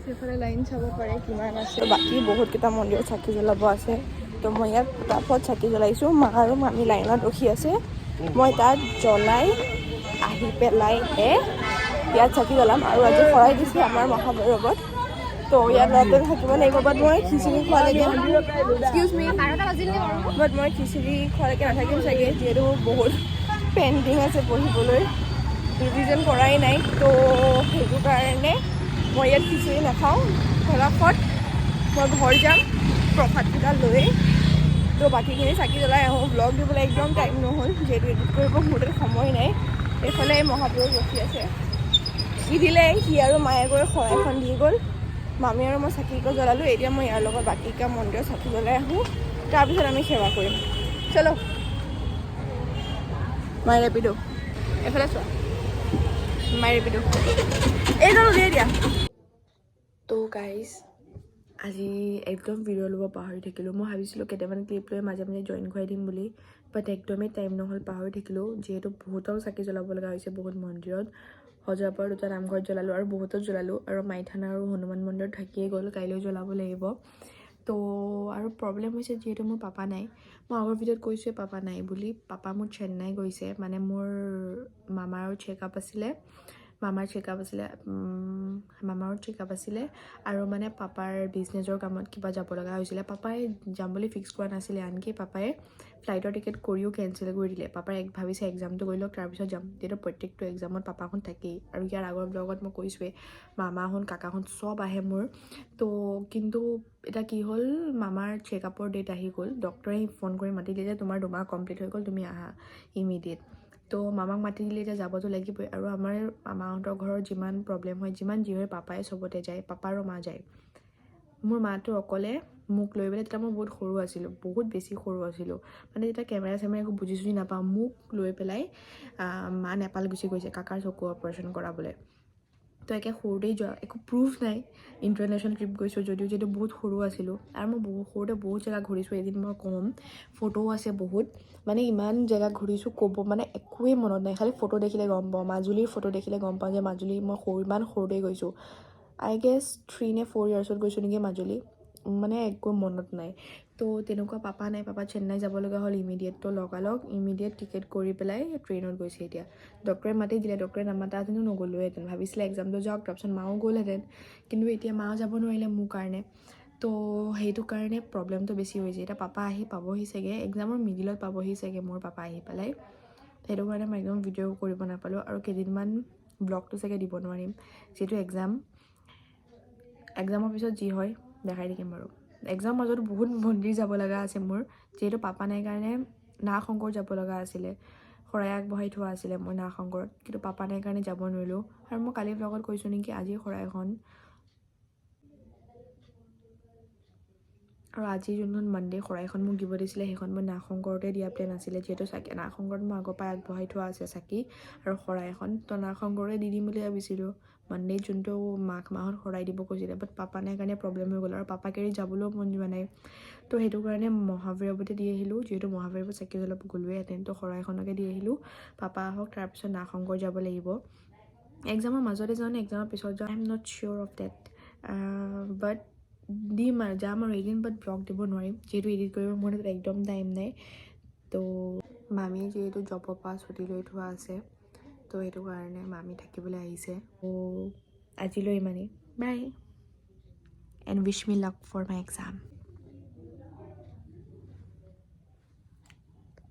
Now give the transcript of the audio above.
সেইফালে লাইন চাব পাৰে কিমান আছে। বাকী বহুতকেইটা মন্দিৰত চাকি জ্বলাব আছে। তো মই ইয়াত ফটাফট চাকি জ্বলাইছোঁ। মা আৰু মামী লাইনত ৰখি আছে। মই তাত জ্বলাই আহি পেলাইহে ইয়াত চাকি জ্বলাম। আৰু আজি শৰাই দিছে আমাৰ মহাভৈৰৱত। তো ইয়াত ৰাতি থাকিব লাগিব। বাট মই খিচিৰি খোৱালৈকে মই খিচিৰি খোৱালৈকে নাথাকিম চাগে, যিহেতু বহুত পেইণ্টিং আছে পঢ়িবলৈ, ৰিভিজন কৰাই নাই। তো সেইটো কাৰণে মই ইয়াত খিচিৰি নাখাওঁ। ফটাফট মই ঘৰ যাম প্ৰসাদকেইটা লৈ। তো বাকীখিনি চাকি জ্বলাই আহোঁ। ব্লগ দিবলৈ একদম টাইম নহ'ল, যিহেতু এডিট কৰিব মোৰ তাত সময় নাই। এইফালে মহাপুৰুষ ৰখি আছে। সি দিলে, সি আৰু মায়ে গৈ শৰাইখন দি গ'ল। মামী আৰু মই চাকি জ্বলালোঁ। এতিয়া মই ইয়াৰ লগত বাকীকা মন্দিৰত চাকি জ্বলাই আহোঁ। তাৰপিছত আমি সেৱা কৰিম। চলো মায়ে ৰেপিডো, এইফালে চোৱা মায়ে ৰেপিডো, এইডাল উলিয়াই দিয়া। তো গাইজ আজি একদম ভিডিঅ' ল'ব পাহৰি থাকিলোঁ। মই ভাবিছিলোঁ কেইটামান ক্লিপ লৈ মাজে মাজে জইন কৰাই দিম বুলি, বাট একদমেই টাইম নহ'ল, পাহৰি থাকিলোঁ। যিহেতু বহুতও চাকি জ্বলাব লগা হৈছে বহুত মন্দিৰত। হজৰাপাৰ 2টা নামঘৰত জ্বলালোঁ আৰু বহুতত জ্বলালোঁ। আৰু মাইথানা আৰু হনুমান মন্দিৰত থাকিয়ে গ'ল, কাইলৈ জ্বলাব লাগিব। তো আৰু প্ৰব্লেম হৈছে যিহেতু মোৰ পাপা নাই। মই আগৰ ভিডিঅ'ত কৈছোঁৱে পাপা নাই বুলি। পাপা মোৰ চেন্নাই গৈছে, মানে মোৰ মামাৰ চেকআপ আছিলে। মামাৰ চেকআপ আছিলে আৰু মানে পাপাৰ বিজনেছৰ কামত কিবা যাব লগা হৈছিলে। পাপাই যাম বুলি ফিক্স কৰা নাছিলে, আনকি পাপাই ফ্লাইটৰ টিকেট কৰিও কেঞ্চেল কৰি দিলে। পাপাই ভাবিছে এক্সামটো কৰি লওক, তাৰপিছত যাম। যিহেতু প্ৰত্যেকটো এক্সামত পাপাখন থাকেই। আৰু ইয়াৰ আগৰ ব্লগত মই কৈছোঁৱেই মামাহঁত কাকাহঁত চব আহে মোৰ। তো কিন্তু এতিয়া কি হ'ল, মামাৰ চেকআপৰ ডেট আহি গ'ল। ডক্টৰে ফোন কৰি মাতি দিলে যে তোমাৰ 2 মাহ কমপ্লিট হৈ গ'ল, তুমি আহা ইমিডিয়েট। তো মামাক মাতি দিলে, এতিয়া যাবতো লাগিবই। আৰু আমাৰ মামাহঁতৰ ঘৰৰ যিমান প্ৰব্লেম হয়, যিমান যি হয়, পাপাই চবতে যায়, পাপা আৰু মা যায়। মোৰ মাটো অকলে মোক লৈ পেলাই, তেতিয়া মই বহুত সৰু আছিলোঁ, বহুত বেছি সৰু আছিলোঁ। মানে যেতিয়া কেমেৰা একো বুজি চুজি নাপাওঁ, মোক লৈ পেলাই মা নেপাল গুচি গৈছে কাকাৰ চকু অপাৰেশ্যন কৰাবলৈ। তো একে সৰুতেই যোৱা, একো প্ৰুফ নাই ইণ্টাৰনেশ্যনেল ট্ৰিপ গৈছোঁ যদিও, যিহেতু বহুত সৰু আছিলোঁ। আৰু মই সৰুতে বহুত জেগা ঘূৰিছোঁ, এদিন মই ক'ম, ফটোও আছে বহুত। মানে ইমান জেগা ঘূৰিছোঁ, ক'ব মানে একোৱেই মনত নাই, খালি ফটো দেখিলে গম পাওঁ। মাজুলীৰ ফটো দেখিলে গম পাওঁ যে মাজুলী মই ইমান সৰুতে গৈছোঁ। আই গেছ 3 নে 4 ইয়াৰ্ছত গৈছোঁ নেকি মাজুলী, মানে একো মনত নাই। তো তেনেকুৱা পাপা নাই, পাপা চেন্নাই যাব লগা হ'ল ইমিডিয়েট। তো লগালগ ইমিডিয়েট টিকেট কৰি পেলাই ট্ৰেইনত গৈছে এতিয়া। ডক্টৰে মাতি দিলে, ডক্টৰে নামাতাহেঁতেনো নগ'লোহেঁতেন। ভাবিছিলে এক্সামটো যাওক, তাৰপিছত মাও গ'লহেঁতেন। কিন্তু এতিয়া মা যাব নোৱাৰিলে মোৰ কাৰণে। তো সেইটো কাৰণে প্ৰব্লেমটো বেছি হৈছে। এতিয়া পাপা আহি পাবহি চাগে, এক্সামৰ মিডিলত পাবহি চাগে মোৰ পাপা আহি পেলাই। সেইটো কাৰণে মই একদম ভিডিঅ' কৰিব নাপালোঁ। আৰু কেইদিনমান ব্লগটো চাগে দিব নোৱাৰিম, যিহেতু এক্সামৰ পিছত যি হয় দেখাই থাকিম বাৰু। এক্সামৰ মাজতো বহুত মন্দিৰ যাব লগা আছে মোৰ, যিহেতু পাপা নাই কাৰণে নাগশংকৰ যাব লগা আছিলে। শৰাই আগবঢ়াই থোৱা আছিলে মই নাগশংকৰত, কিন্তু পাপা নাই কাৰণে যাব নোৱাৰিলোঁ। আৰু মই কালি ব্লগত কৈছোঁ নেকি, আজি শৰাইখন আৰু আজি যোনখন মানডে শৰাইখন মোক দিব দিছিলে, সেইখন মই নাগশংকৰতে দিয়া প্লেন আছিলে। যিহেতু চাকি নাগশংকৰত মই আগৰ পৰা আগবঢ়াই থোৱা আছে চাকি আৰু শৰাইখন, তো নাগশংকৰে দি দিম বুলি ভাবিছিলোঁ। মানডে যোনটো মাঘ মাহত শৰাই দিব কৈছিলে, বাট পাপা নাই কাৰণে প্ৰব্লেম হৈ গ'ল। আৰু পাপাক এৰি যাবলৈও মন যোৱা নাই। তো সেইটো কাৰণে মহাভৈৰৱতে দি আহিলোঁ, যিহেতু মহাভৈৰৱত চাকি জ্বলাব গ'লোৱেহেঁতেন। তো শৰাইখনকে দি আহিলোঁ। পাপা আহক, তাৰপিছত নাগশংকৰ যাব লাগিব। এক্সামৰ মাজতে যাওঁ নে এক্সামৰ পিছত যাওঁ, I am not sure of date. But দিম আৰু যাম আৰু এদিন, বাট ব্লগ দিব নোৱাৰিম, যিহেতু এডিট কৰিব মোৰ তাত একদম টাইম নাই। তো মামী যিহেতু জবৰ পৰা ছুটি লৈ থোৱা আছে, তো সেইটো কাৰণে মামী থাকিবলৈ আহিছে। তো আজিলৈ ইমানেই, bye and wish me luck for my exam.